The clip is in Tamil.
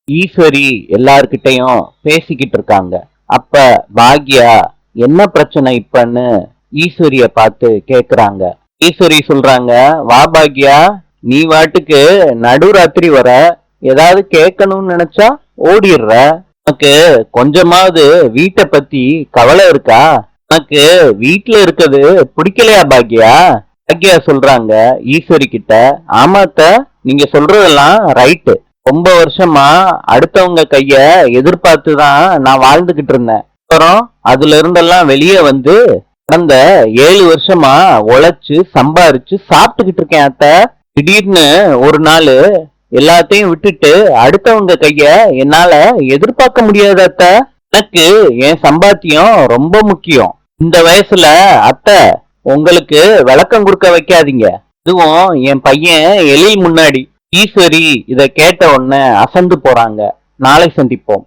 ஈஸ்வரி எல்லார்கிட்டயும் பேசிக்கிட்டு இருக்காங்க. அப்ப பாக்யா என்ன பிரச்சனை இப்பன்னு ஈஸ்வரிய பார்த்து கேக்குறாங்க. ஈஸ்வரி சொல்றாங்க, வா பாக்யா, நீ வாட்டுக்கு நடுராத்திரி வர, ஏதாவது கேட்கணும்னு நினைச்சா ஓடிடுற. உனக்கு கொஞ்சமாவது வீட்டை பத்தி கவலை இருக்கா? உனக்கு வீட்டுல இருக்கிறது பிடிக்கலையா பாக்யா? பாக்யா சொல்றாங்க ஈஸ்வரி கிட்ட, ஆமாத்த, நீங்க சொல்றதெல்லாம் ரைட்டு. ரொம்ப வருஷமா அடுத்தவங்க கைய எதிர்பார்த்துதான் நான் வாழ்ந்துகிட்டு இருந்தேன். அப்புறம் அதுல இருந்தெல்லாம் வெளியே வந்து கடந்த 7 வருஷமா உழைச்சு சம்பாரிச்சு சாப்பிட்டுக்கிட்டு இருக்கேன் அத்த. திடீர்னு ஒரு நாள் எல்லாத்தையும் விட்டுட்டு அடுத்தவங்க கைய என்னால எதிர்பார்க்க முடியாது அத்த. எனக்கு என் சம்பாத்தியம் ரொம்ப முக்கியம். இந்த வயசுல அத்தை உங்களுக்கு விளக்கம் கொடுக்க வைக்காதீங்க, இதுவும் என் பையன் எழில் முன்னாடி. ஈஸ்வரி இத கேட்ட உடனே அசந்து போறாங்க. நாளை சந்திப்போம்.